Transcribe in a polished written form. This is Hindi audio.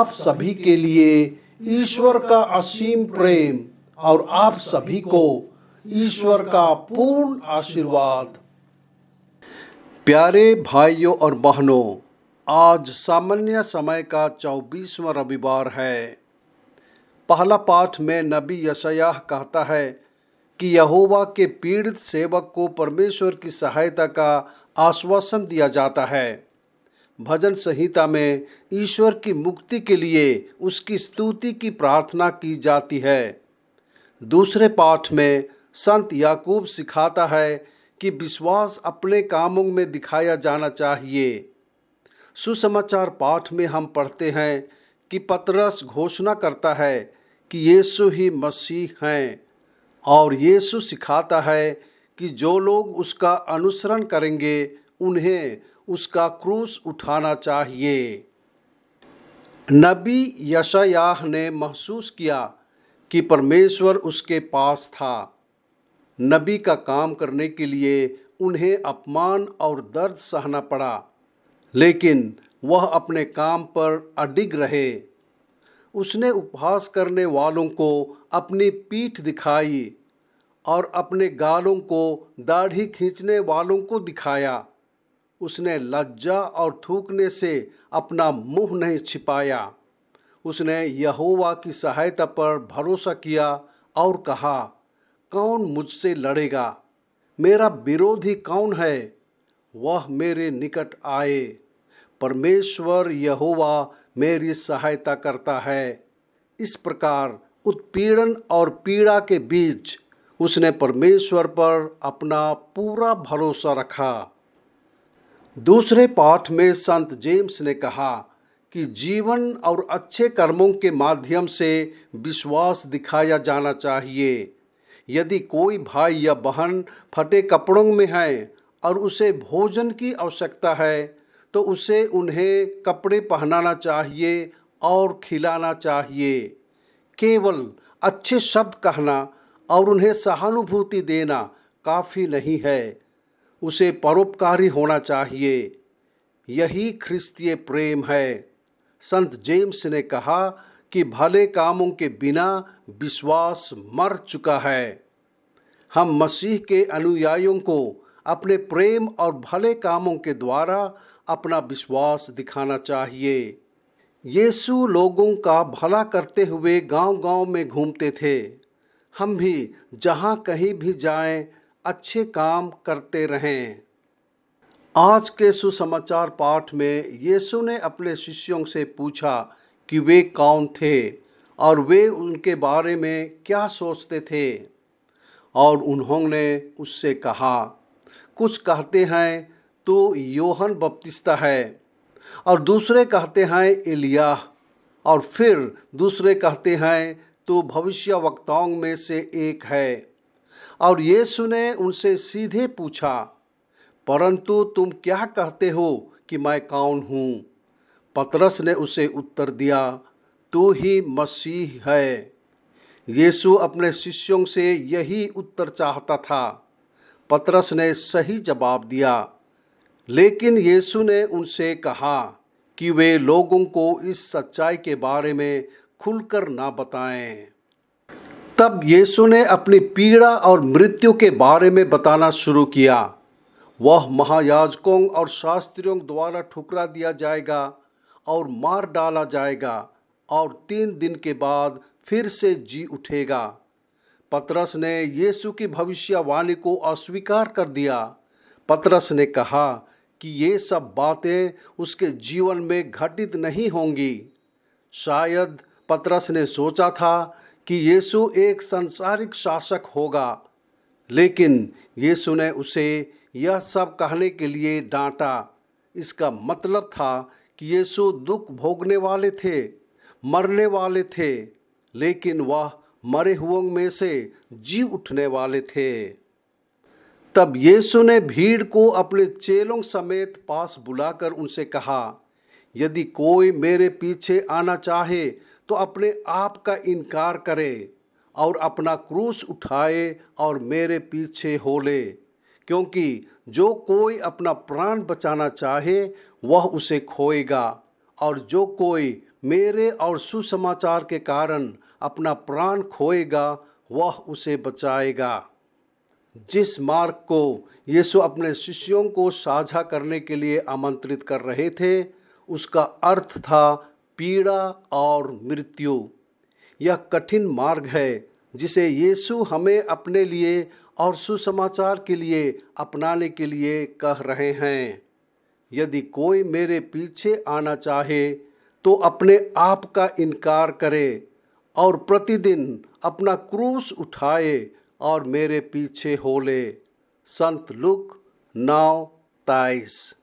आप सभी के लिए ईश्वर का असीम प्रेम और आप सभी को ईश्वर का पूर्ण आशीर्वाद। प्यारे भाइयों और बहनों, आज सामान्य समय का 24वां रविवार है। पहला पाठ में नबी यशायाह कहता है कि यहोवा के पीड़ित सेवक को परमेश्वर की सहायता का आश्वासन दिया जाता है। भजन संहिता में ईश्वर की मुक्ति के लिए उसकी स्तुति की प्रार्थना की जाती है। दूसरे पाठ में संत याकूब सिखाता है कि विश्वास अपने कामों में दिखाया जाना चाहिए। सुसमाचार पाठ में हम पढ़ते हैं कि पतरस घोषणा करता है कि यीशु ही मसीह हैं और यीशु सिखाता है कि जो लोग उसका अनुसरण करेंगे उन्हें उसका क्रूस उठाना चाहिए। नबी यशायाह ने महसूस किया कि परमेश्वर उसके पास था। नबी का काम करने के लिए उन्हें अपमान और दर्द सहना पड़ा, लेकिन वह अपने काम पर अडिग रहे। उसने उपहास करने वालों को अपनी पीठ दिखाई और अपने गालों को दाढ़ी खींचने वालों को दिखाया। उसने लज्जा और थूकने से अपना मुंह नहीं छिपाया। उसने यहोवा की सहायता पर भरोसा किया और कहा, कौन मुझसे लड़ेगा? मेरा विरोधी कौन है? वह मेरे निकट आए। परमेश्वर यहोवा मेरी सहायता करता है। इस प्रकार उत्पीड़न और पीड़ा के बीच उसने परमेश्वर पर अपना पूरा भरोसा रखा। दूसरे पाठ में संत जेम्स ने कहा कि जीवन और अच्छे कर्मों के माध्यम से विश्वास दिखाया जाना चाहिए। यदि कोई भाई या बहन फटे कपड़ों में है और उसे भोजन की आवश्यकता है तो उसे उन्हें कपड़े पहनाना चाहिए और खिलाना चाहिए। केवल अच्छे शब्द कहना और उन्हें सहानुभूति देना काफ़ी नहीं है, उसे परोपकारी होना चाहिए। यही ख्रिस्तीय प्रेम है। संत जेम्स ने कहा कि भले कामों के बिना विश्वास मर चुका है। हम मसीह के अनुयायियों को अपने प्रेम और भले कामों के द्वारा अपना विश्वास दिखाना चाहिए। यीशु लोगों का भला करते हुए गांव-गांव में घूमते थे। हम भी जहां कहीं भी जाएं, अच्छे काम करते रहें। आज के सुसमाचार पाठ में यीशु ने अपने शिष्यों से पूछा कि वे कौन थे और वे उनके बारे में क्या सोचते थे, और उन्होंने उससे कहा, कुछ कहते हैं तो यूहन्ना बपतिस्ता है, और दूसरे कहते हैं एलिय्याह, और फिर दूसरे कहते हैं तो भविष्यवक्ताओं में से एक है। और यीशु ने उनसे सीधे पूछा, परंतु तुम क्या कहते हो कि मैं कौन हूँ? पतरस ने उसे उत्तर दिया, तू ही मसीह है। यीशु अपने शिष्यों से यही उत्तर चाहता था। पतरस ने सही जवाब दिया, लेकिन यीशु ने उनसे कहा कि वे लोगों को इस सच्चाई के बारे में खुलकर ना बताएं। तब यीशु ने अपनी पीड़ा और मृत्यु के बारे में बताना शुरू किया। वह महायाजकों और शास्त्रियों द्वारा ठुकरा दिया जाएगा और मार डाला जाएगा और 3 दिन के बाद फिर से जी उठेगा। पतरस ने यीशु की भविष्यवाणी को अस्वीकार कर दिया। पतरस ने कहा कि ये सब बातें उसके जीवन में घटित नहीं होंगी। शायद पतरस ने सोचा था कि यीशु एक सांसारिक शासक होगा, लेकिन यीशु ने उसे यह सब कहने के लिए डांटा। इसका मतलब था कि यीशु दुख भोगने वाले थे, मरने वाले थे, लेकिन वह मरे हुओं में से जी उठने वाले थे। तब यीशु ने भीड़ को अपने चेलों समेत पास बुलाकर उनसे कहा, यदि कोई मेरे पीछे आना चाहे तो अपने आप का इनकार करे और अपना क्रूस उठाए और मेरे पीछे हो ले। क्योंकि जो कोई अपना प्राण बचाना चाहे वह उसे खोएगा, और जो कोई मेरे और सुसमाचार के कारण अपना प्राण खोएगा, वह उसे बचाएगा। जिस मार्ग को यीशु अपने शिष्यों को साझा करने के लिए आमंत्रित कर रहे थे, उसका अर्थ था पीड़ा और मृत्यु। यह कठिन मार्ग है जिसे यीशु हमें अपने लिए और सुसमाचार के लिए अपनाने के लिए कह रहे हैं। यदि कोई मेरे पीछे आना चाहे तो अपने आप का इनकार करे और प्रतिदिन अपना क्रूस उठाए और मेरे पीछे हो ले। संत लूक 9:23।